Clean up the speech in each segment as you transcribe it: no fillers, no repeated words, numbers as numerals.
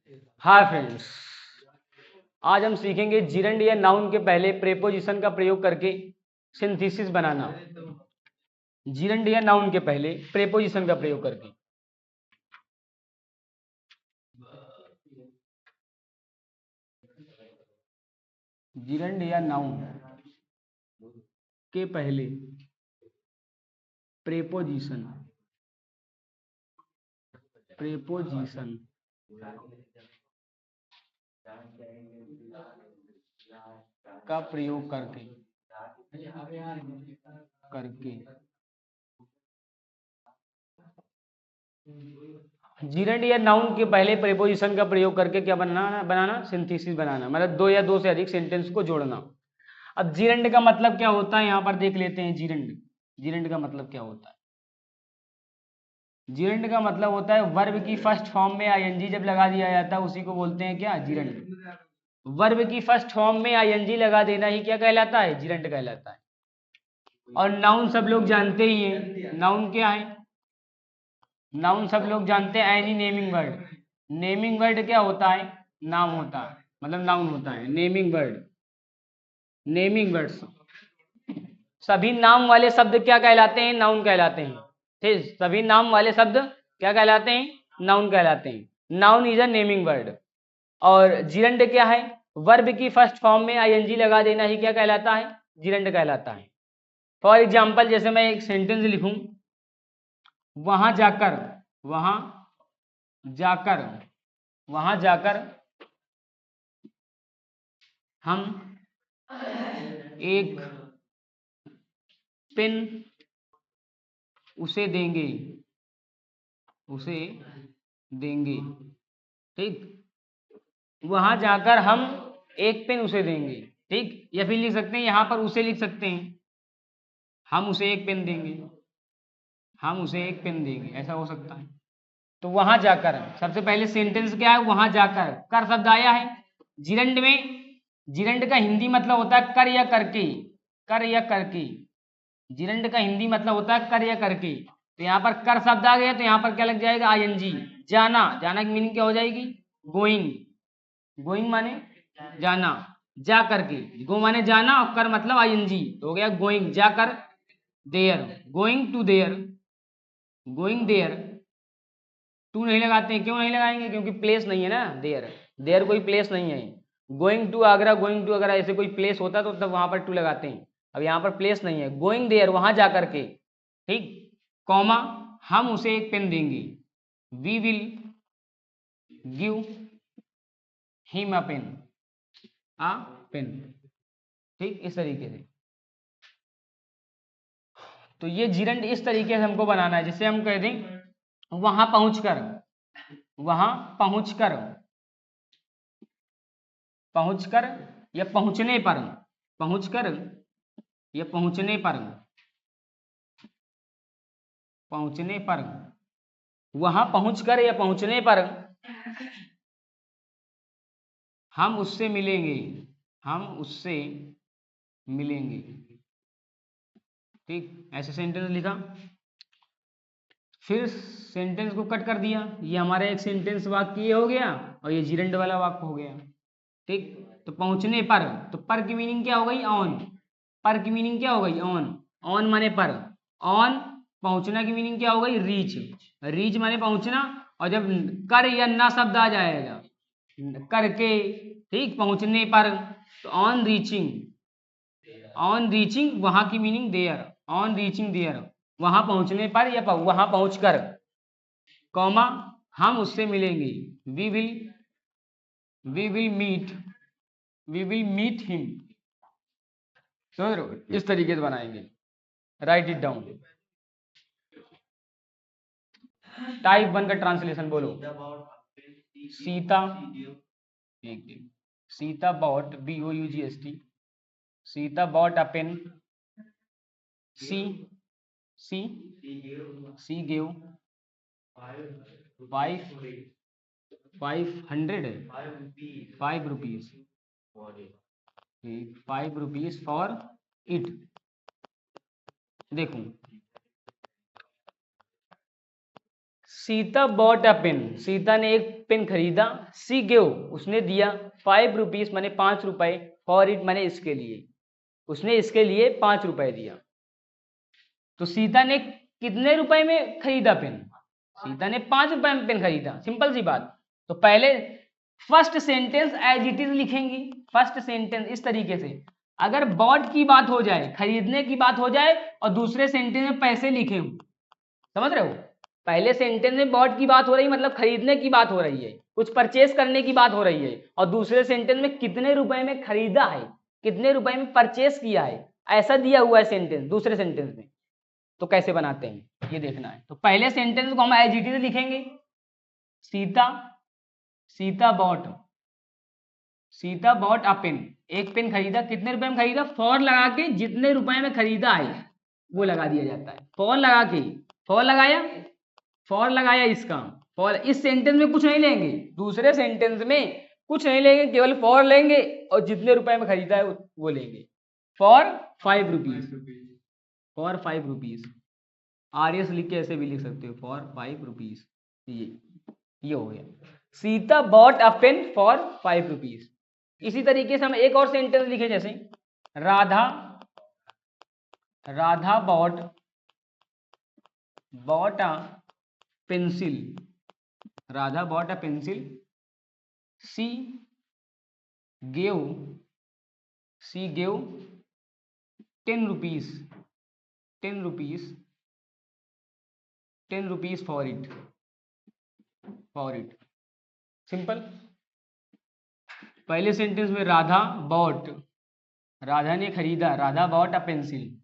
Hi friends, आज हम सीखेंगे जिरंड या नाउन के पहले प्रेपोजिशन का प्रयोग करके सिंथेसिस बनाना। जिरंड या नाउन के पहले प्रेपोजिशन का प्रयोग करके जिरंड या नाउन के पहले प्रेपोजिशन का प्रयोग करके जिरंड या नाउन के पहले प्रेपोजिशन का प्रयोग करके क्या बनाना सिंथेसिस बनाना, मतलब दो या दो से अधिक सेंटेंस को जोड़ना। अब जिरंड का मतलब क्या होता है, यहां पर देख लेते हैं। जिरंड का मतलब क्या होता है? जिरंड का मतलब होता है वर्ब की फर्स्ट फॉर्म में आईएनजी जब लगा दिया जाता है उसी को बोलते हैं क्या? जिरंड। वर्ब की फर्स्ट फॉर्म में आईएनजी लगा देना ही क्या कहलाता है? जिरंड कहलाता है। और नाउन सब लोग जानते ही हैं। नाउन क्या है? नाउन सब लोग जानते हैं, any naming word. Naming word क्या होता है? नाम होता है, मतलब नाउन होता है। नेमिंग वर्ड, नेमिंग वर्ड्स, सभी नाम वाले शब्द क्या कहलाते हैं? नाउन कहलाते हैं। ठीक, सभी नाम वाले शब्द क्या कहलाते हैं? नाउन कहलाते हैं। Noun is a naming word. और जिरंड क्या है? वर्ब की फर्स्ट फॉर्म में आईएनजी लगा देना ही क्या कहलाता है? जिरंड कहलाता है। फॉर एग्जाम्पल, जैसे मैं एक सेंटेंस लिखूं, वहां जाकर, वहां जाकर, वहां जाकर हम एक पेन उसे देंगे, उसे देंगे। ठीक, वहां जाकर हम एक पेन उसे देंगे। ठीक, या फिर लिख सकते हैं, यहां पर उसे लिख सकते हैं, हम उसे एक पेन देंगे, हम उसे एक पेन देंगे, ऐसा हो सकता है। तो वहां जाकर, सबसे पहले सेंटेंस क्या है? वहां जाकर, कर शब्द आया है जिरंड में। जिरंड का हिंदी मतलब होता है कर या करके, कर या करके। जिरंड का हिंदी मतलब होता है कर या करके। तो यहाँ पर कर शब्द आ गया तो यहाँ पर क्या लग जाएगा? आईएनजी। जाना, जाना की मीनिंग क्या हो जाएगी? गोइंग। गोइंग माने जाना, जा करके। गो माने जाना और कर मतलब आईएनजी, तो हो गया गोइंग, जाकर। There, going to there, going there. To नहीं लगाते हैं, क्यों नहीं लगाएंगे? क्योंकि प्लेस नहीं है ना। देयर, देयर कोई प्लेस नहीं है। Going to Agra, going to अगर ऐसे कोई प्लेस होता तो तब वहां पर टू लगाते हैं। अब यहाँ पर प्लेस नहीं है। गोइंग देयर, वहां जा करके। ठीक, कॉमा, हम उसे एक पेन देंगे। We will give him a pen, a pen. ठीक, इस तरीके से। तो ये जिरंड इस तरीके से हमको बनाना है, जिससे हम कह दें वहां पहुंचकर, वहां पहुंचकर, पहुंचकर या पहुंचने पर, पहुंचकर या पहुंचने पर, पहुंचने पर, वहां पहुंचकर या पहुंचने पर हम उससे मिलेंगे, हम उससे मिलेंगे। ठीक, ऐसे सेंटेंस लिखा, फिर सेंटेंस को कट कर दिया। ये हमारा एक सेंटेंस वाक्य ये हो गया और ये जिरंड वाला वाक्य हो गया। ठीक, तो पहुंचने पर, तो पर की मीनिंग क्या हो गई? ऑन। पर की मीनिंग क्या हो गई? ऑन। ऑन माने पर, ऑन। पहुंचना की मीनिंग क्या हो गई? रीच। रीच माने पहुंचना। और जब कर या ना शब्द आ जाएगा करके, ठीक, पहुंचने पर, तो ऑन रीचिंग, ऑन रीचिंग वहां की meaning there, on reaching there, वहां पहुंचने पर या वहां पहुंचकर, कॉमा, हम उससे मिलेंगे। We will, we will meet, we will meet him. समझ रहे हो? इस तरीके से बनाएंगे। Right it down. टाइप 1 का ट्रांसलेशन बोलो। सीता, एक Sita bought, BOUGST, Sita bought a pen, she, she, she gave 500, 5 rupees, 5 rupees for it. देखो, Sita bought a pen, Sita ने एक पेन खरीदा। सी गिव, उसने दिया 5 रुपीज माने 5 रुपए, फॉर इट माने इसके लिए, उसने इसके लिए 5 रुपए दिया। तो सीता ने कितने रुपए में खरीदा पेन? सीता ने 5 रुपए में पेन खरीदा, सिंपल सी बात। तो पहले first sentence as it is लिखेंगी। फर्स्ट सेंटेंस इस तरीके से, अगर बॉट की बात हो जाए, खरीदने की बात हो जाए, और दूसरे सेंटेंस में पैसे लिखे हूं, समझ रहे हो? पहले सेंटेंस में बॉट की बात हो रही, मतलब खरीदने की बात हो रही है, कुछ परचेस करने की बात हो रही है, और दूसरे सेंटेंस में कितने रुपए में खरीदा है, कितने रुपए में परचेस किया है, ऐसा दिया हुआ है सेंटेंस दूसरे सेंटेंस में। तो कैसे बनाते हैं ये देखना है। तो पहले सेंटेंस को हम एज इट इज लिखेंगे। सीता बॉट अ पेन, एक पेन खरीदा, कितने रुपए में खरीदा, फॉर लगा के जितने रुपए में खरीदा है वो लगा दिया जाता है। फॉर लगा के, फॉर लगाया इसका, फॉर इस सेंटेंस में कुछ नहीं लेंगे, दूसरे सेंटेंस में कुछ नहीं लेंगे, केवल फॉर लेंगे और जितने रुपए में खरीदा है वो लेंगे। For 5 rupees, for 5 rupees, RS लिख के ऐसे भी लिख सकते हो, फॉर 5 रुपीज। ये हो गया, Sita bought a pen for 5 rupees. इसी तरीके से हम एक और सेंटेंस लिखे, जैसे Radha bought a pencil, Radha bought a pencil, she gave 10 rupees for it, simple. पहले सेंटेंस में राधा ने खरीदा, Radha bought a pencil,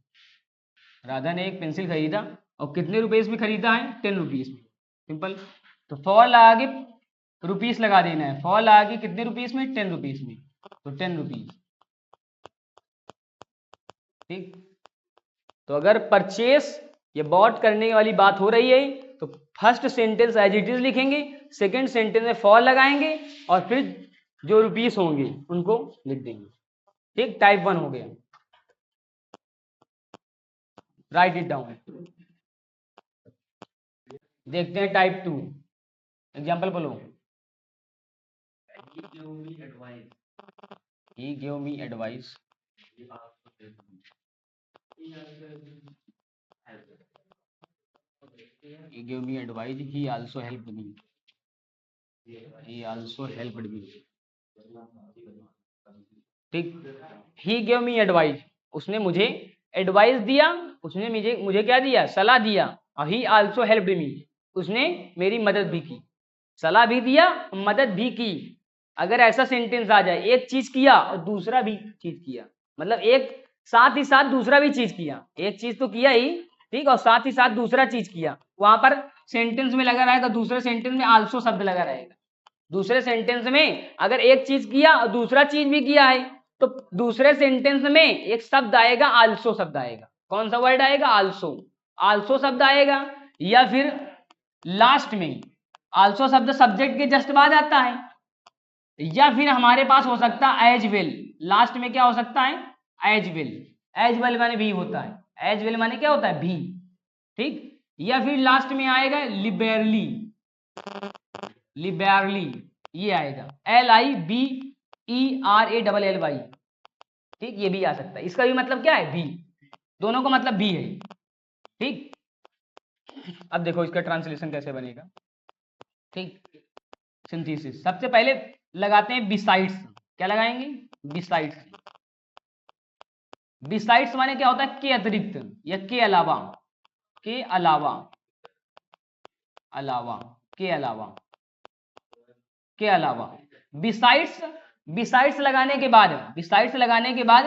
Radha ने एक पेंसिल खरीदा, और कितने रुपीस में खरीदा है, 10 रुपीज में, सिंपल। तो फॉर लगा के रुपीस लगा देना है, फॉर लगा के कितने रुपीस में, 10 रुपीस में, तो 10 रुपीज, ठीक। तो अगर परचेस या बॉट करने वाली बात हो रही है तो first sentence as it is लिखेंगे, सेकंड सेंटेंस में फॉर लगाएंगे, और फिर जो रुपीस होंगे उनको लिख देंगे, ठीक। टाइप 1 हो गया, राइट इट डाउन। देखते हैं टाइप 2, एग्जाम्पल बोलो। He gave me advice. He gave me advice. He also helped me. ठीक। He gave me advice. उसने मुझे एडवाइस दिया, उसने मुझे क्या दिया, सलाह दिया। और he also helped me. उसने मेरी मदद भी की, सलाह भी दिया, मदद भी की। अगर ऐसा सेंटेंस आ जाए, एक चीज किया और दूसरा भी चीज किया, मतलब एक साथ ही साथ दूसरा भी चीज किया, एक चीज तो किया ही, ठीक, और साथ ही साथ दूसरा चीज किया, वहां पर सेंटेंस में लगा रहेगा, दूसरे सेंटेंस में आल्सो शब्द लगा रहेगा। दूसरे सेंटेंस में अगर एक चीज किया और दूसरा चीज भी किया है, तो दूसरे सेंटेंस में एक शब्द आएगा, आल्सो शब्द आएगा। कौन सा वर्ड आएगा, आल्सो शब्द आएगा। या फिर लास्ट में आल्सो शब्द सब्जेक्ट के जस्ट बाद आता है, या फिर हमारे पास हो सकता है एज वेल, लास्ट में क्या हो सकता है, एज वेल माने भी होता है, एज वेल माने क्या होता है, भी, ठीक। या फिर लास्ट में आएगा लिबेरली, ये आएगा LIBERALLY, ठीक, ये भी आ सकता है। इसका भी मतलब क्या है, भी, दोनों का मतलब भी है, ठीक। अब देखो इसका ट्रांसलेशन कैसे बनेगा, ठीक। सिंथेसिस, सबसे पहले लगाते हैं बिसाइड्स। क्या लगाएंगे, बिसाइड्स माने क्या होता है, के अतिरिक्त या के अलावा, के अलावा। बिसाइड्स लगाने के बाद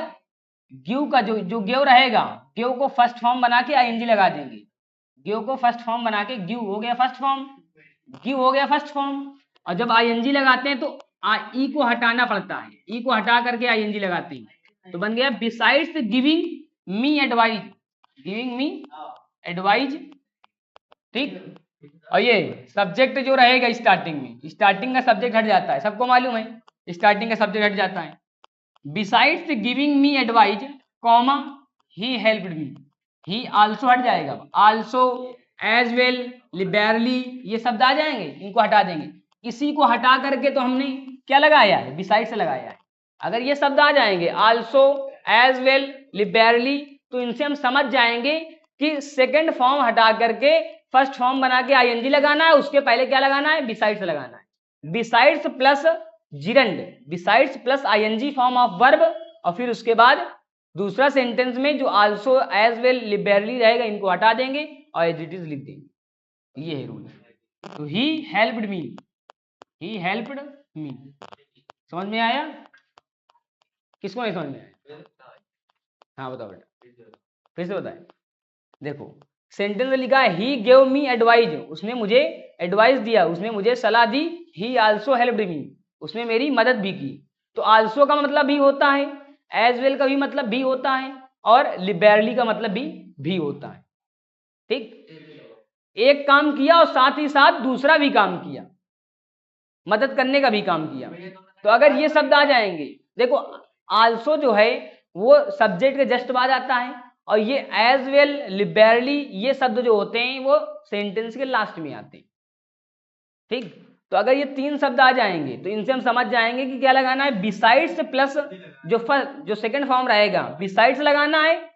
गिव का जो गिव रहेगा, गिव को फर्स्ट फॉर्म बना के आईएनजी लगा देंगे। गिव को फर्स्ट फॉर्म बना के, गिव हो गया फर्स्ट फॉर्म, और जब आईएनजी लगाते हैं तो ई को हटाना पड़ता है, ई को हटा करके आईएनजी लगाते हैं, तो बन गया बिसाइड्स गिविंग मी एडवाइज, ठीक। और ये सब्जेक्ट जो रहेगा स्टार्टिंग का सब्जेक्ट हट जाता है, सबको मालूम है, स्टार्टिंग का सब्जेक्ट हट जाता है। Besides giving me advise, comma, he helped me, he also हट जाएगा, आल्सो, एज वेल, लिबरली, ये शब्द आ जाएंगे, इनको हटा देंगे। इसी को हटा करके तो हमने क्या लगाया है, बिसाइड से लगाया है। अगर ये शब्द आ जाएंगे आल्सो, एज वेल, लिबरली, तो इनसे हम समझ जाएंगे कि सेकंड फॉर्म हटा करके फर्स्ट फॉर्म बना के आईएनजी लगाना है, उसके पहले क्या लगाना है, बिसाइड्स लगाना है। Besides plus gerund, besides plus ING form of verb, और फिर उसके बाद दूसरा सेंटेंस में जो आल्सो, एज वेल, लिबरली रहेगा, इनको हटा देंगे और एज इट इज लिख देंगे। ये है रूल। तो he helped me, he helped me, समझ में आया? किसको नहीं समझ में आया? हाँ बताओ बेटा, फिर से बताए। देखो सेंटेंस में लिखा है ही गेव मी एडवाइज, उसने मुझे एडवाइस दिया, उसने मुझे सलाह दी। ही आल्सो हेल्प्ड मी, उसने मेरी मदद भी की। तो आल्सो का मतलब भी होता है, एज वेल का भी मतलब भी होता है, और लिबरली का मतलब भी होता है। ठीक, एक काम किया और साथ ही साथ दूसरा भी काम किया, मदद करने का भी काम किया। तो अगर ये शब्द आ जाएंगे, देखो आल्सो जो है वो सब्जेक्ट के जस्ट बाद आता है, और ये एज वेल, लिबरली, ये शब्द जो होते हैं वो सेंटेंस के लास्ट में आते हैं। ठीक, तो अगर ये तीन शब्द आ जाएंगे तो इनसे हम समझ जाएंगे कि क्या लगाना है, बिसाइड्स प्लस जो सेकंड फॉर्म रहेगा, बिसाइड्स लगाना है,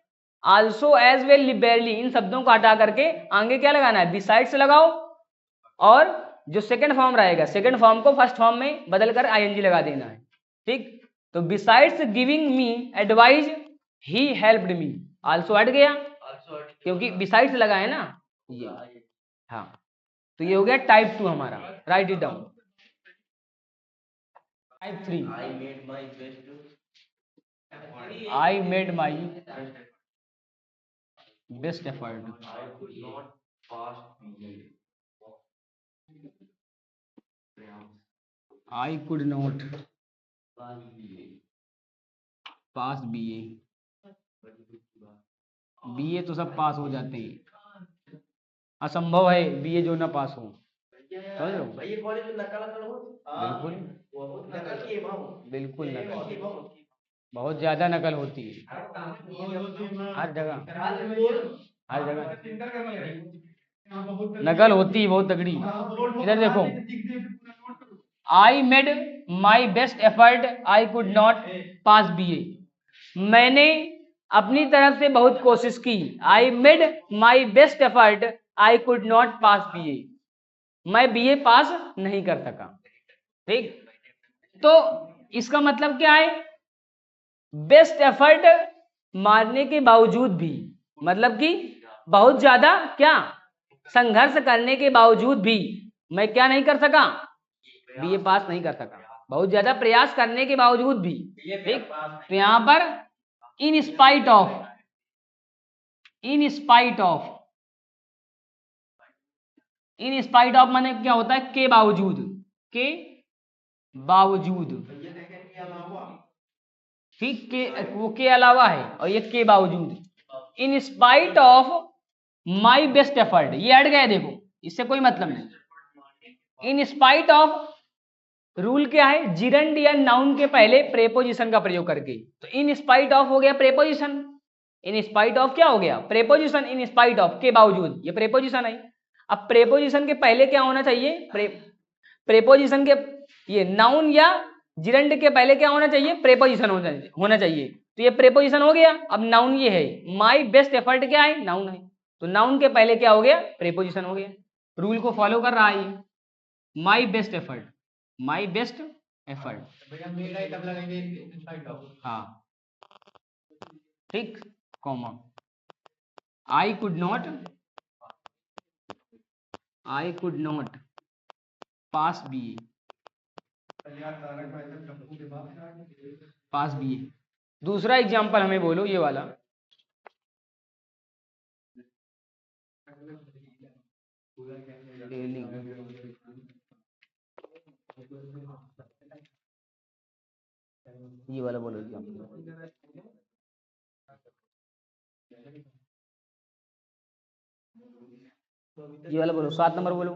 आल्सो, एज वेल, लिबरली, इन शब्दों को हटा करके आगे क्या लगाना है, बिसाइड्स लगाओ, और जो सेकंड फॉर्म रहेगा, सेकंड फॉर्म को फर्स्ट फॉर्म में बदल कर आईएनजी लगा देना है। ठीक, तो besides giving me advice he helped me, also हट गया क्योंकि बिसाइड्स लगा है ना ये। हाँ, तो ये हो गया टाइप 2 हमारा, right it down. Type 3, I made my best effort, I could not pass BA, BA तो सब पास हो जाते हैं, असंभव है बीए जो ना पास हो, समझ लो। बिल्कुल बिल्कुल नकल, बहुत ज्यादा नकल होती है हर जगह, हर जगह नकल होती है बहुत तगड़ी। इधर देखो, I made my best effort, I could not pass BA, मैंने अपनी तरफ से बहुत कोशिश की। I made my best effort, I could not pass BA, मैं बीए पास नहीं कर सका। ठीक, तो इसका मतलब क्या है, बेस्ट एफर्ट मारने के बावजूद भी, मतलब कि बहुत ज्यादा क्या संघर्ष करने के बावजूद भी मैं क्या नहीं कर सका, बीए पास नहीं कर सका, बहुत ज्यादा प्रयास करने के बावजूद भी। ठीक, तो यहां पर इन spite of, in spite of, in spite of माने क्या होता है, के बावजूद, के बावजूद। ठीक, के वो के अलावा है और ये के बावजूद, इन spite of my best effort, ये हट गए, देखो इससे कोई मतलब नहीं। इन स्पाइट ऑफ रूल क्या है, जिरंड या नाउन के पहले प्रेपोजिशन का प्रयोग करके, तो इन स्पाइट ऑफ हो गया प्रेपोजिशन, इन स्पाइट ऑफ क्या हो गया, प्रेपोजिशन, इन स्पाइट ऑफ के बावजूद, ये प्रेपोजिशन है। अब प्रेपोजिशन के पहले क्या होना चाहिए, प्रेपोजिशन के, ये नाउन या जिरंड के पहले क्या होना चाहिए, प्रेपोजिशन होना चाहिए। तो ये प्रेपोजिशन हो गया। अब नाउन ये है, माई बेस्ट एफर्ट क्या है, नाउन है, तो नाउन के पहले क्या हो गया, प्रेपोजिशन हो गया। रूल को फॉलो कर रहा है, my best effort, my best effort, हाँ ठीक, comma, I could not pass BA, pass BA. दूसरा एग्जांपल हमें बोलो, ये वाला, ये वाला बोलो एग्जांपल, ये वाला बोलो, 7 नंबर बोलो,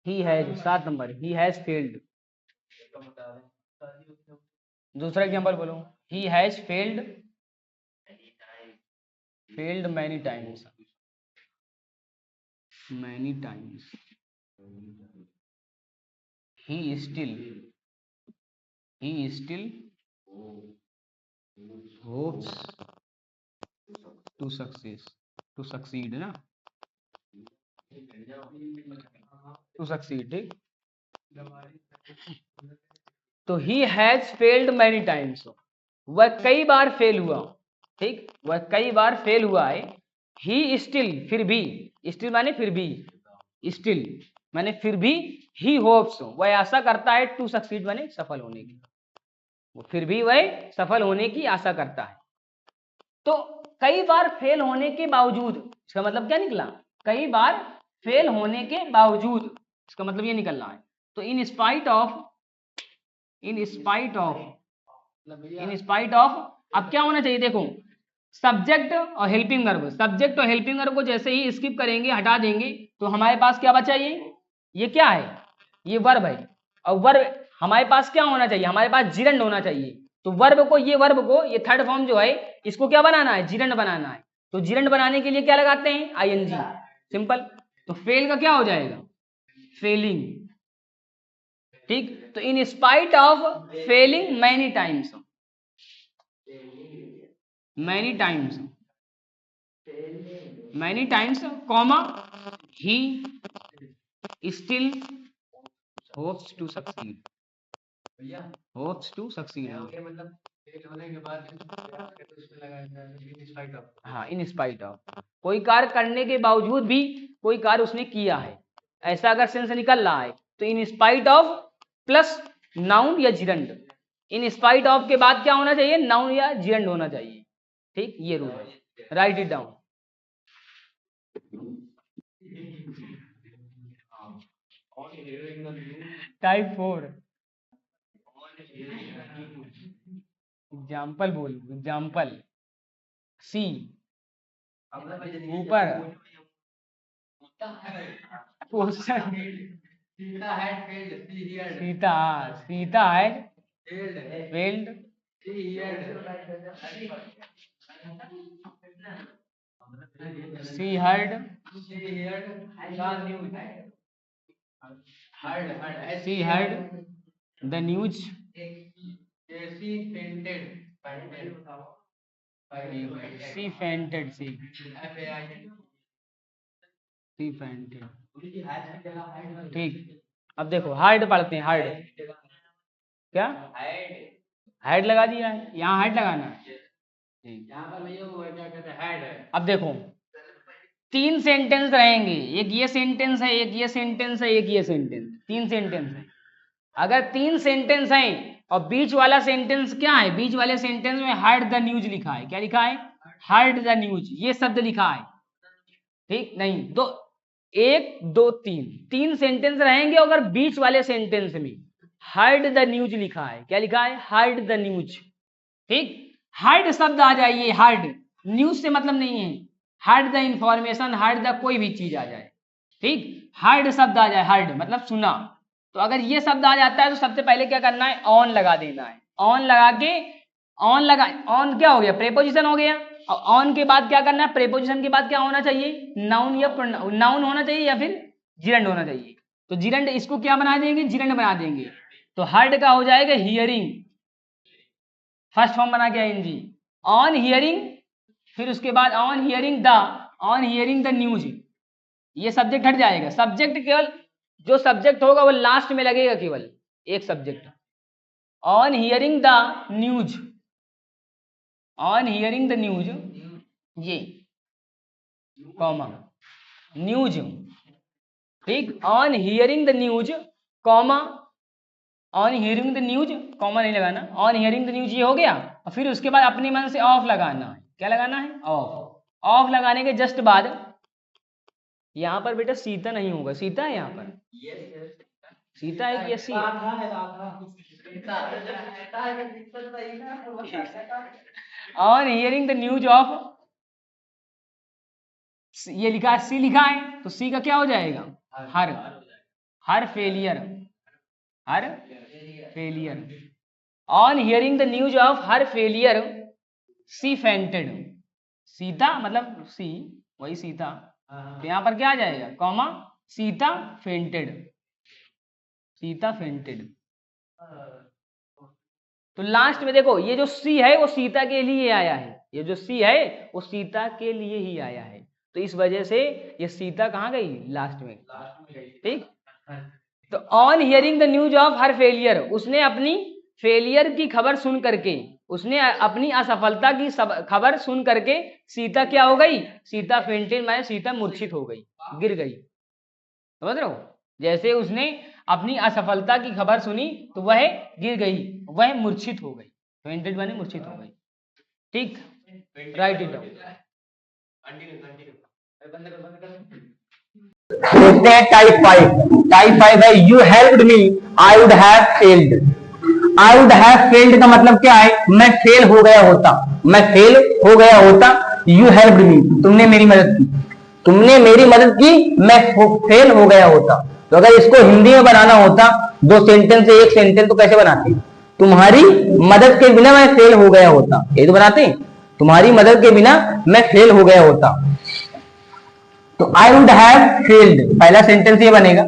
he has, 7 number, he has failed. दूसरा एग्जांपल बोलो, he has failed many times, many times. he still hopes to succeed ना, to succeed, ठीक। तो he has failed many times, वह कई बार फेल हुआ, ठीक, वह कई बार फेल हुआ है। ही स्टिल, फिर भी, स्टिल माने फिर भी, स्टिल माने फिर भी, ही होप्स, वह आशा करता है, टू सक्सीड माने सफल होने की, वो फिर भी वह सफल होने की आशा करता है। तो कई बार फेल होने के बावजूद, इसका मतलब क्या निकला, कई बार फेल होने के बावजूद, इसका मतलब ये निकलना है। तो in spite of, in spite of, अब क्या होना चाहिए, देखो सब्जेक्ट और हेल्पिंग वर्ब, सब्जेक्ट और हेल्पिंग वर्ब को जैसे ही स्किप करेंगे, हटा देंगे, तो हमारे पास क्या बचा, ये क्या है, ये वर्ब है। और वर्ब हमारे पास क्या होना चाहिए, हमारे पास जिरंड होना चाहिए। तो वर्ब को, ये वर्ब को, ये थर्ड फॉर्म जो है, इसको क्या बनाना है, जिरंड बनाना है। तो जिरंड बनाने के लिए क्या लगाते हैं, आईएनजी, सिंपल। तो फेल का क्या हो जाएगा, फेलिंग, ठीक। तो in spite of failing many times, many times, comma, he still hopes to succeed, hopes to succeed, हाँ, इन स्पाइट ऑफ, कोई कार्य करने के बावजूद भी कोई कार्य उसने किया है, ऐसा अगर सेंस निकल रहा है, तो in spite of plus noun या जिरंड, इन स्पाइट ऑफ के बाद क्या होना चाहिए, नाउन या जिरंड होना चाहिए, ठीक। ये रूल है, write it down. Type 4, example बोल, एग्जाम्पल, सी, ऊपर क्वेश्चन, सीता है failed, she heard the news, she fainted, ठीक। अब देखो हार्ड पढ़ते हैं, हार्ड क्या, हाइड लगा दिया है, यहाँ हाइड लगाना है, अब देखो तीन सेंटेंस रहेंगे, एक ये सेंटेंस है, एक ये सेंटेंस है, एक ये सेंटेंस, तीन सेंटेंस है। अगर तीन सेंटेंस हैं और बीच वाला सेंटेंस क्या है, बीच वाले सेंटेंस में हर्ड द न्यूज लिखा है, क्या लिखा है, हर्ड द न्यूज, ये शब्द लिखा है, ठीक। नहीं तो एक दो तीन, तीन सेंटेंस रहेंगे, अगर बीच वाले सेंटेंस में हर्ड द न्यूज लिखा है, क्या लिखा है, हर्ड द न्यूज, ठीक। हर्ड शब्द आ जाइए, हर्ड, न्यूज से मतलब नहीं है, heard the information, heard the कोई भी चीज आ जाए, ठीक। हर्ड शब्द आ जाए, हर्ड मतलब सुना, तो अगर ये शब्द आ जाता है तो सबसे पहले क्या करना है, ऑन लगा देना है, ऑन लगा के, ऑन क्या हो गया, प्रेपोजिशन हो गया। और ऑन के बाद क्या करना है, प्रेपोजिशन के बाद क्या होना चाहिए, नाउन या नाउन होना चाहिए या फिर जिरंड होना चाहिए। तो जिरंड, इसको क्या बना देंगे, जिरंड बना देंगे। तो हर्ड का हो जाएगा हियरिंग, फर्स्ट फॉर्म बना के आएंगे, ऑन हियरिंग, फिर उसके बाद ऑन हियरिंग द न्यूज, ये सब्जेक्ट हट जाएगा। सब्जेक्ट केवल जो सब्जेक्ट होगा वो लास्ट में लगेगा, केवल एक subject, on hearing the news, on hearing the news, ये कॉमा न्यूज, ठीक। On hearing the news comma, on hearing the news comma नहीं लगाना, ऑन हियरिंग द न्यूज ये हो गया। और फिर उसके बाद अपने मन से ऑफ लगाना है, क्या लगाना है, ऑफ। ऑफ लगाने के जस्ट बाद यहाँ पर बेटा सीता नहीं होगा, सीता है यहाँ पर, सीता है कि यसी है, on hearing the news of, ये लिखा है, सी लिखा है, तो सी का क्या हो जाएगा, her, her failure, her failure, on hearing the news of her failure she fainted, Sita मतलब सी, वही सीता, तो यहाँ पर क्या आ जाएगा, comma Sita fainted, Sita fainted. तो लास्ट में देखो ये जो सी है वो सीता के लिए आया है, ये जो सी है वो सीता के लिए ही आया है, तो इस वजह से ये सीता कहाँ गई, लास्ट में। ठीक, तो on hearing the news of her failure, उसने अपनी फेलियर की खबर सुन करके, उसने अपनी असफलता की खबर सुन करके सीता क्या हो गई, सीता फेंटेड माने सीता मूर्छित हो गई, गिर गई। समझ रहे हो, जैसे उसने अपनी असफलता की खबर सुनी तो वह गिर गई, वह मूर्छित हो गई, फेंटेड माने मूर्छित हो गई। ठीक, राइट इट डाउन। देखते हैं टाइप 5। टाइप 5 है you helped me I would have failed. I would have failed का मतलब क्या है, मैं फेल हो गया होता, मैं फेल हो गया होता। यू हेल्प्ड मी, तुमने मेरी मदद की, तुमने मेरी मदद की, मैं फेल हो गया होता। तो अगर इसको हिंदी में बनाना होता, दो सेंटेंस से एक सेंटेंस, तो कैसे बनाते, तुम्हारी मदद के बिना मैं फेल हो गया होता, ये तो बनाते हैं, तुम्हारी मदद के बिना मैं फेल हो गया होता। तो आई वुड हैव फेल्ड, पहला सेंटेंस ये बनेगा,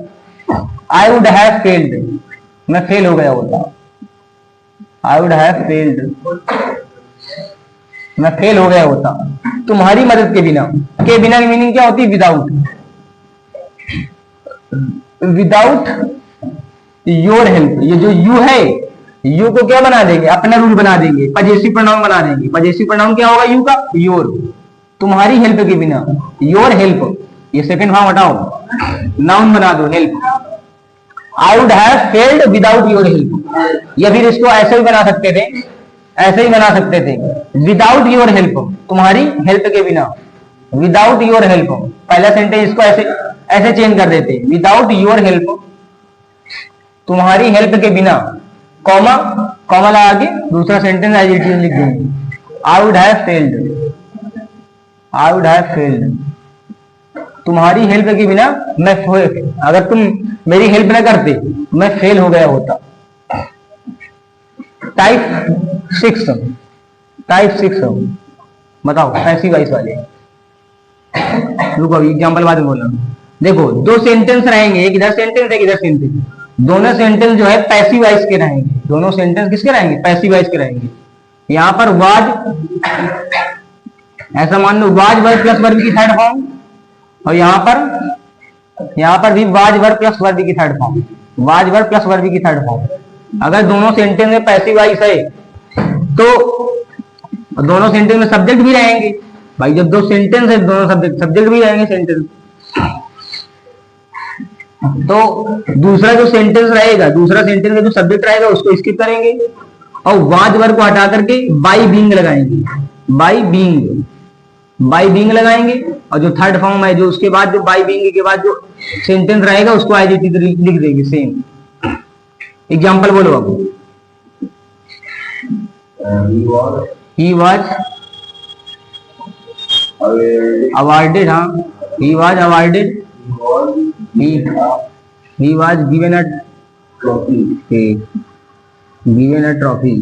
आई वुड हैव फेल्ड, मैं फेल हो गया होता। आई वुड हैव फेल्ड, मैं फेल हो गया होता तुम्हारी मदद के बिना। के बिना की मीनिंग क्या होती है, विदाउट, विदाउट योर हेल्प। ये जो यू है, यू को क्या बना देंगे, अपना रूल बना देंगे, पजेसिव प्रोनाउन बना देंगे। पजेसिव प्रोनाउन क्या होगा यू का, योर, तुम्हारी हेल्प के बिना, योर हेल्प, ये सेकंड फॉर्म हटाओ, नाउन बना दो help. I would have failed without your help, या फिर इसको ऐसे भी बना सकते थे, ऐसे ही बना सकते थे, विदाउट योर हेल्प, तुम्हारी हेल्प के बिना, विदाउट योर हेल्प। पहला सेंटेंस इसको ऐसे ऐसे चेंज कर देते, विदाउट योर हेल्प, तुम्हारी हेल्प के बिना, कॉमा कॉमा लगा के दूसरा सेंटेंस एज इट इज लिख देंगे, I would have failed, I would have failed, तुम्हारी हेल्प के बिना मैं, अगर तुम मेरी हेल्प न करते मैं फेल हो गया होता। टाइप 6, टाइप 6 बताओ, पैसिव वॉइस वाले। रुको अभी एग्जांपल बाद में बोलना। देखो दो सेंटेंस रहेंगे, एक इधर सेंटेंस एक इधर सेंटेंस, दोनों सेंटेंस जो है पैसिव वॉइस के रहेंगे, दोनों सेंटेंस किसके रहेंगे, पैसिव वॉइस के रहेंगे। यहां पर वाज, ऐसा मान लो वाज वर्ब प्लस वर्ब की थर्ड फॉर्म, और यहां पर भी वाज वर्ब प्लस वर्ब की third form, was verb plus verb की थर्ड फॉर्म। अगर दोनों सेंटेंस में पैसिव वॉइस है तो दोनों सेंटेंस में सब्जेक्ट भी रहेंगे भाई, जब दो सेंटेंस है दोनों सब्जेक्ट भी रहेंगे सेंटेंस। तो दूसरा जो सेंटेंस रहेगा, दूसरा सेंटेंस में जो सब्जेक्ट रहेगा उसको स्किप करेंगे और वाज वर्ब को हटा करके बाई बीइंग लगाएंगे, बाई बीइंग, बाई बीइंग लगाएंगे। और जो थर्ड फॉर्म है, जो उसके बाद जो बाई बीइंग के बाद जो सेंटेंस रहेगा उसको एज इट इज लिख देंगे सेम। एग्जाम्पल बोलो अब। ही वॉज अवार्डेड, हाँ he was awarded, he was given a trophy, given a trophy,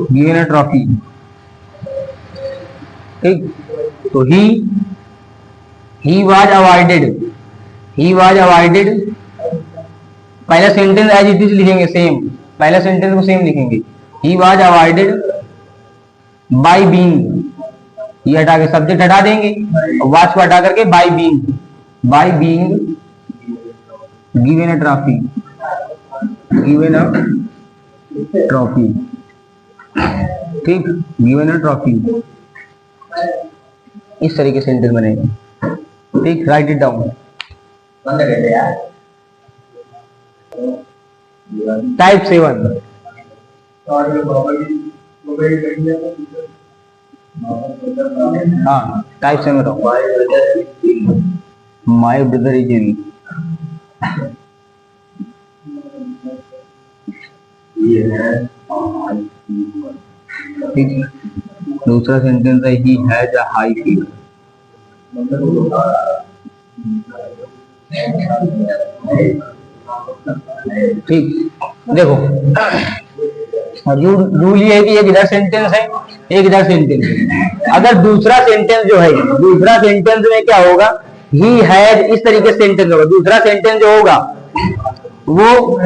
given a trophy। ठीक, तो he was awarded, he was awarded, पहला सेंटेंस एज इट इज लिखेंगे same, पहला सेंटेंस को same लिखेंगे, he was awarded by being, ये हटा के सब्जेक्ट हटा देंगे, वाच को हटा करके by being, by being given a trophy, given a trophy. ठीक, गिवन अ ट्रॉफी, इस तरीके से सेंटेंस बनेगा। ठीक, राइट इट डाउन। टाइप 7, हाँ टाइप 7 बताओ। माय ब्रदर इज इन, ठीक, दूसरा सेंटेंस है he has a high fever. ठीक, देखो रूल ये है कि एक इधर सेंटेंस है, एक इधर सेंटेंस है। अगर दूसरा सेंटेंस जो है, दूसरा सेंटेंस में क्या होगा, ही हैज, इस तरीके से सेंटेंस होगा। दूसरा सेंटेंस जो होगा वो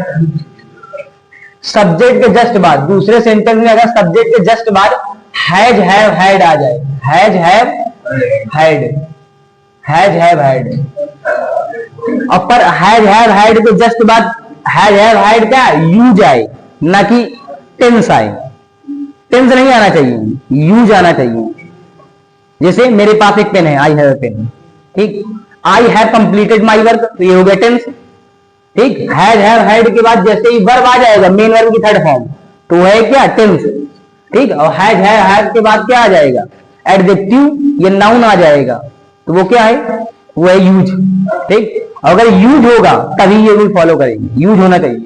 सब्जेक्ट के जस्ट बाद, दूसरे सेंटेंस में अगर सब्जेक्ट के जस्ट बाद हैज हैव हैड आ जाए, has have had, has have had, और पर हैज हैव हैड के जस्ट बाद हैज हैव हैड क्या यूज आए, ना कि टेंस आए। टेंस नहीं आना चाहिए, यूज आना चाहिए। जैसे मेरे पास एक पेन है, आई हैव ए पेन, ठीक। I have completed my work, तो ये हो गया टेंस, ठीक। हैज हैव हैड के बाद जैसे ही वर्ब आ जाएगा, मेन वर्ब की थर्ड फॉर्म, तो है क्या टेंस, ठीक। और हैज हैव हैड के बाद क्या आ जाएगा, एडजेक्टिव, ये नाउन आ जाएगा, तो वो क्या है, वो है यूज, ठीक। अगर यूज होगा तभी ये रूल फॉलो करेंगे, यूज होना चाहिए,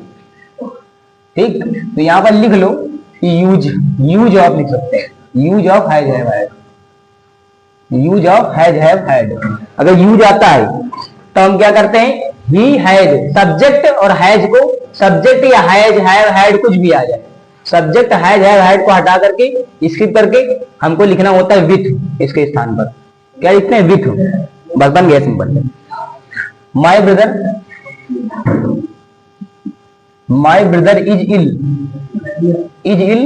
ठीक। तो यहां पर लिख लो कि यूज, यूज ऑफ लिख सकते हैं, use of has have had, use of has have had. अगर यूज आता है तो हम क्या करते हैं, ही हैज, सब्जेक्ट और हैज को, सब्जेक्ट या हैज हैव हैड कुछ भी आ जाए, सब्जेक्ट हैज हैव हैड को हटा करके स्किप करके हमको लिखना होता है विथ, इसके स्थान पर क्या लिखते हैं, विथ, बस बन गया simple. My brother is ill, is ill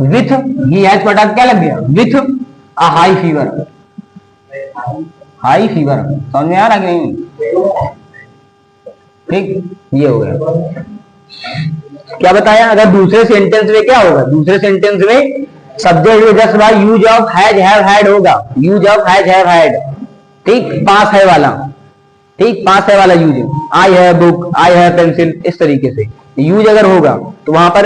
with, he has को हटा क्या लग गया, with a high fever, high fever, समझ में आ रहा कि नहीं, ठीक। ये हो गया। क्या बताया, अगर दूसरे सेंटेंस में क्या होगा, दूसरे सेंटेंस में सब्जेक्ट में जस्ट बाद use of has have had होगा, use of has have had, ठीक। पास है वाला, ठीक, पास है वाला use, I have book, I have pencil, इस तरीके से यूज अगर होगा तो वहां पर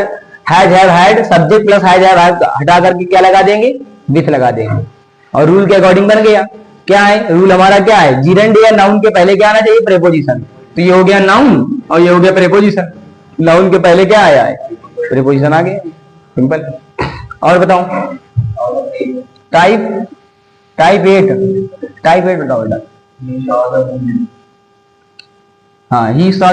has have had, subject plus has have had हटा करके क्या लगा देंगे, विथ लगा देंगे, और रूल के अकॉर्डिंग बन गया। क्या है रूल हमारा, क्या है, जीरेंड या नाउन के पहले क्या आना चाहिए, प्रेपोजिशन। तो ये हो गया नाउन और ये हो गया प्रेपोजिशन। नाउन के पहले क्या आया है, प्रेपोजिशन आ गया, सिंपल। और बताओ टाइप, टाइप 8 बताओ बेटा। हाँ, he saw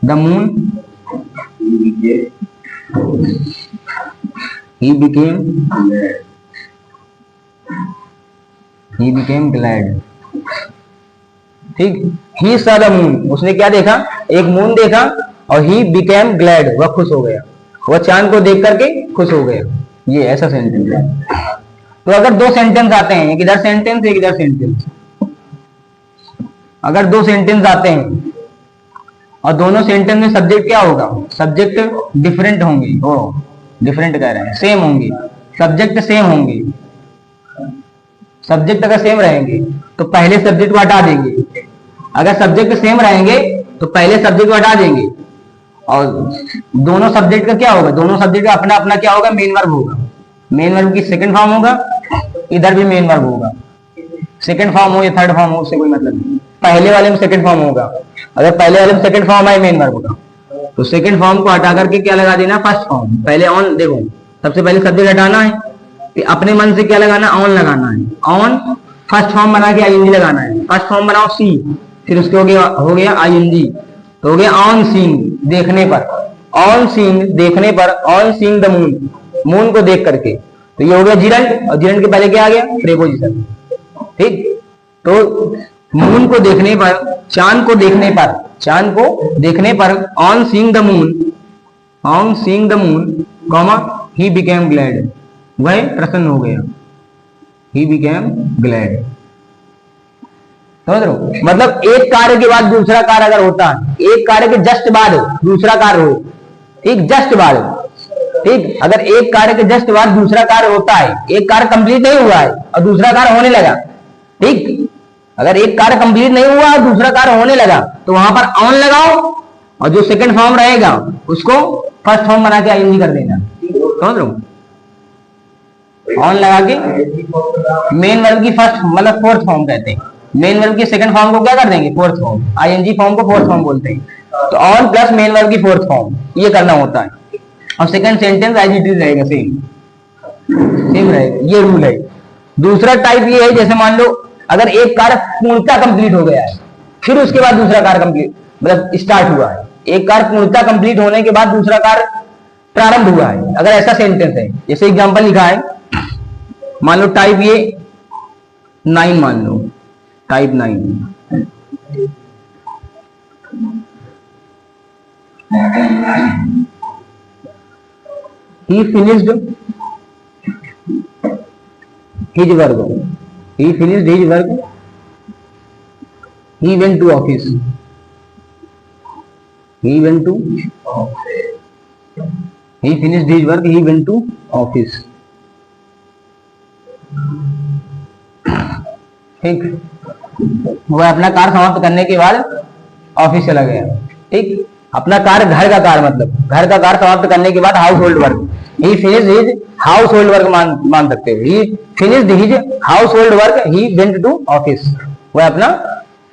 the moon, he became glad, ठीक। he saw the moon, उसने क्या देखा, एक मून देखा, और he became glad, वह खुश हो गया, वह चांद को देख करके खुश हो गया। ये ऐसा सेंटेंस है। तो अगर दो सेंटेंस आते हैं, एक इधर सेंटेंस एक इधर सेंटेंस, अगर दो सेंटेंस आते हैं और दोनों सेंटेंस में सब्जेक्ट क्या होगा, सब्जेक्ट डिफरेंट होंगे, ओ डिफरेंट कह रहे हैं, सेम होंगे, सब्जेक्ट सेम होंगे, सब्जेक्ट अगर सेम रहेंगे तो पहले सब्जेक्ट को हटा देंगे, अगर सब्जेक्ट सेम रहेंगे तो पहले सब्जेक्ट को हटा देंगे, और दोनों सब्जेक्ट का क्या होगा, दोनों सब्जेक्ट का अपना अपना क्या होगा, मेन वर्ब होगा, मेन वर्ब की सेकंड फॉर्म होगा, इधर भी मेन वर्ब होगा, सेकंड फॉर्म हो या थर्ड फॉर्म हो उससे कोई मतलब नहीं, पहले वाले में सेकंड फॉर्म होगा, अगर पहले वाले में सेकंड फॉर्म है मेन वर्ब का, तो सेकंड फॉर्म को हटा करके क्या लगा देना, फर्स्ट फॉर्म। पहले ऑन, देखो सबसे पहले सब्जेक्ट हटाना है, कि अपने मन से क्या लगाना, ऑन लगाना है, ऑन, फर्स्ट फॉर्म बना के आईएनजी लगाना है, फर्स्ट फॉर्म बनाओ सी, फिर उसके हो गया आईएनजी, तो हो गया ऑन सीइंग, देखने पर, ऑन सीइंग देखने पर, on seeing the moon, moon को देख करके, तो ये हो गया जिरंड, और जिरंड के पहले क्या आ गया, प्रेपोजिशन, ठीक। तो मून को देखने पर, चांद को देखने पर, चांद को देखने पर, on seeing the moon, on seeing the moon, comma he became glad, वह प्रसन्न हो गया, ही बिकेम ग्लैड। समझ रहे हो, मतलब एक कार्य के बाद दूसरा कार्य अगर होता है, एक कार्य के जस्ट बाद दूसरा कार्य हो, ठीक, जस्ट बाद, ठीक, अगर एक कार्य के जस्ट बाद दूसरा कार्य होता है, एक कार्य कंप्लीट नहीं हुआ है और दूसरा कार्य होने लगा, ठीक, अगर एक कार्य कंप्लीट नहीं हुआ और दूसरा कार्य होने लगा, तो वहां पर ऑन लगाओ, और जो सेकंड फॉर्म रहेगा उसको फर्स्ट फॉर्म बना के आईएनजी कर देना, समझ रहे हो, ऑन लगा के मेन वर्ब की फर्स्ट मतलब फोर्थ फॉर्म कहते हैं, मेन वर्ब की सेकंड फॉर्म को क्या कर देंगे, फोर्थ फॉर्म, आईएनजी फॉर्म को फोर्थ फॉर्म बोलते हैं, तो ऑन प्लस मेन वर्ब की फोर्थ फॉर्म, ये करना होता है, और second sentence as it is रहेगा, सेम रहेगा, ये रूल है। दूसरा टाइप ये है, जैसे मान लो अगर एक कार्य पूर्णतः कंप्लीट हो गया है, फिर उसके बाद दूसरा कार्य कंप्लीट मतलब स्टार्ट हुआ है, एक कार्य पूर्णतः कंप्लीट होने के बाद दूसरा कार्य प्रारंभ हुआ है, अगर ऐसा सेंटेंस है। जैसे एग्जांपल लिखा है, मान लो टाइप ये 9 मान लो, type 9। He finished his work. He finished his work. He went to office. He went to. He finished his work. He went to office. ठीक, वह अपना कार्य समाप्त करने के बाद ऑफिस चला गया। ठीक, अपना कार्य घर का कार्य, मतलब घर का कार्य समाप्त करने के बाद household work, he finished his household work मान सकते हो, he finished his household work, he went to office, वह अपना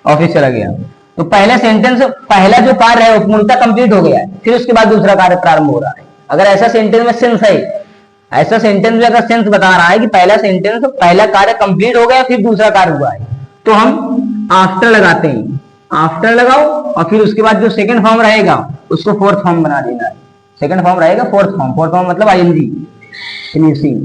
ऑफिस चला गया। तो पहला सेंटेंस, पहला जो कार्य है वो पूर्णतः कंप्लीट हो गया है, फिर उसके बाद दूसरा कार्य प्रारंभ हो रहा है। अगर ऐसा सेंटेंस में सेंस है, ऐसा सेंटेंस में अगर सेंस बता रहा है कि पहला सेंटेंस, पहला कार्य कंप्लीट हो गया फिर दूसरा कार्य हुआ है, तो हम आफ्टर लगाते हैं, आफ्टर लगाओ और फिर उसके बाद जो सेकंड फॉर्म रहेगा उसको फोर्थ फॉर्म बना देना है। सेकंड फॉर्म रहेगा फोर्थ फॉर्म, फोर्थ फॉर्म मतलब आईएनजी, फिनिशिंग,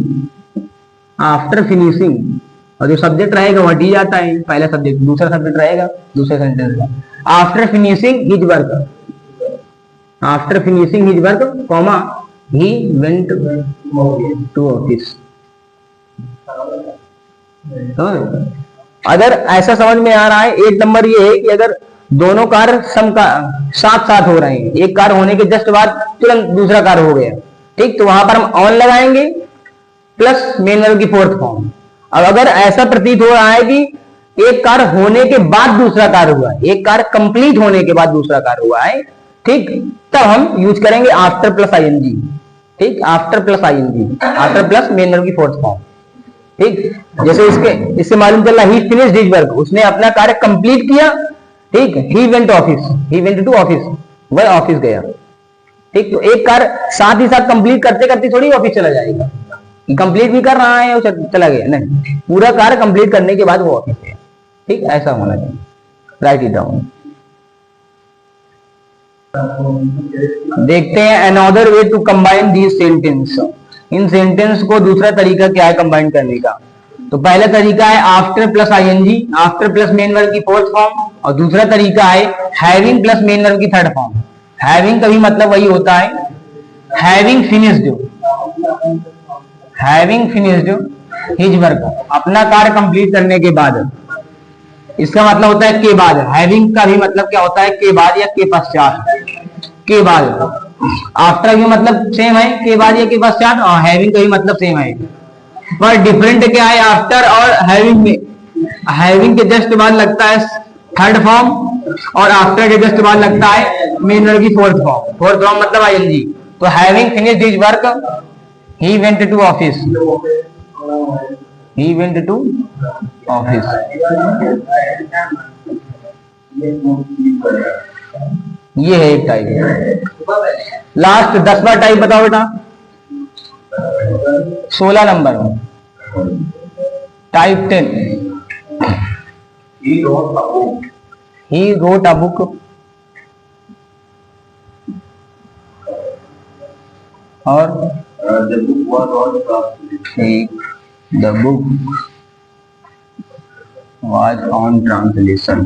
आफ्टर फिनिशिंग, और जो सब्जेक्ट रहेगा वह डी आता है, पहला सब्जेक्ट, दूसरा सब्जेक्ट रहेगा दूसरे सेंटेंस का, after finishing his work, after finishing his work, comma, he went to office. अगर ऐसा समझ में आ रहा है, एक नंबर ये है कि अगर दोनों कार्य साथ साथ हो रहे हैं, एक कार्य होने के जस्ट बाद तुरंत दूसरा कार्य हो गया, ठीक, तो वहां पर हम ऑन लगाएंगे प्लस मेन वर्ब की फोर्थ फॉर्म। अब अगर ऐसा प्रतीत हो रहा है कि एक कार्य होने के बाद दूसरा कार्य हुआ है, एक कार्य कंप्लीट होने के बाद दूसरा कार्य हुआ है, ठीक, तब हम यूज करेंगे आफ्टर प्लस आईएनजी। ठीक, after plus ING, after plus main verb की फोर्थ फॉर्म। ठीक, जैसे इससे मालूम चल रहा है ही फिनिश्ड हिज वर्क, उसने अपना कार्य कंप्लीट किया। ठीक, he went office, he went to office, वह ऑफिस गया। ठीक, तो एक कार्य साथ ही साथ कंप्लीट करते करते थोड़ी ऑफिस चला जाएगा, कंप्लीट भी कर रहा है वो चला गया, नहीं, पूरा कार्य कंप्लीट करने के बाद वो ऑफिस गया। ठीक, ऐसा होना चाहिए। Write it down. देखते हैं another way to combine these sentence, इन सेंटेंस को दूसरा तरीका क्या है कंबाइन करने का। तो पहला तरीका है after plus ING, after plus main verb की फोर्थ फॉर्म, और दूसरा तरीका है हैविंग प्लस मेन वर्ब की थर्ड फॉर्म। हैविंग का भी मतलब वही होता है, having finished, having finished his work, अपना कार्य कंप्लीट करने के बाद, इसका मतलब होता है के बाद। हैविंग का भी मतलब क्या होता है, के बाद या के पश्चात, के बाद। आफ्टर भी मतलब सेम है, के बाद या के पश्चात, और हैविंग का भी मतलब सेम है, पर डिफरेंट क्या है आफ्टर और हैविंग में। हैविंग के जस्ट बाद लगता है थर्ड फॉर्म, और आफ्टर के जस्ट बाद लगता है मेन वर्ब की फोर्थ फॉर्म। फोर्थ फॉर्म मतलब आईएनजी। तो having finished his work, he went to office, he went to office. ये है एक टाइप। लास्ट 10वां टाइप बताओ बेटा, 16 number type 10। He wrote a book और the book was on translation।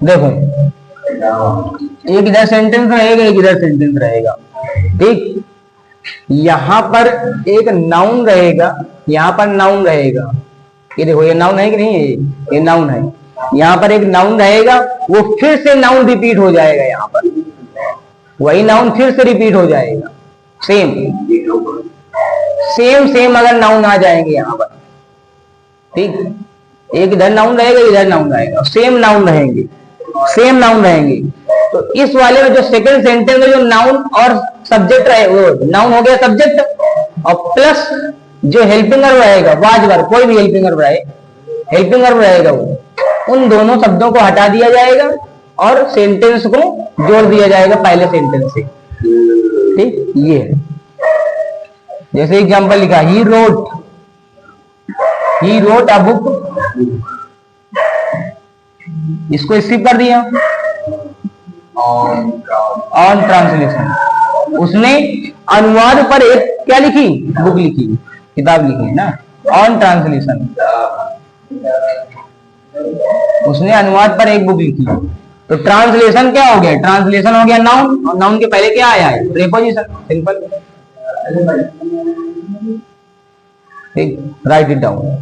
देखो एक इधर सेंटेंस रहेगा, एक इधर सेंटेंस रहेगा। ठीक, यहां पर एक नाउन रहेगा, यहां पर नाउन रहेगा। ये देखो ये नाउन है कि नहीं है, ये नाउन है। यहां पर एक नाउन रहेगा, वो फिर से नाउन रिपीट हो जाएगा, यहां पर वही नाउन फिर से रिपीट हो जाएगा। सेम सेम सेम अगर नाउन आ जाएंगे यहां पर, ठीक, एक इधर नाउन रहेगा, इधर नाउन रहेगा, सेम नाउन रहेंगे, सेम नाउन रहेंगे। तो इस वाले में जो सेकंड सेंटेंस में जो नाउन और सब्जेक्ट रहे, वो नाउन हो गया सब्जेक्ट, और प्लस जो हेल्पिंग वर्ब रहेगा, वाज वर्ब, कोई भी हेल्पिंग वर्ब रहे, हेल्पिंग वर्ब रहेगा, वो उन दोनों शब्दों को हटा दिया जाएगा और सेंटेंस को जोड़ दिया जाएगा पहले सेंटेंस से। ठीक, ये जैसे एग्जांपल लिखा, he wrote he wrote a book, इसको स्किप कर दिया, ऑन ट्रांसलेशन, उसने अनुवाद पर एक क्या लिखी, बुक लिखी, किताब लिखी है ना, ऑन ट्रांसलेशन, उसने अनुवाद पर एक बुक लिखी। तो ट्रांसलेशन क्या हो गया, ट्रांसलेशन हो गया नाउन, और नाउन के पहले क्या आया है, प्रीपोजिशन, सिंपल। ठीक, राइट इट डाउन।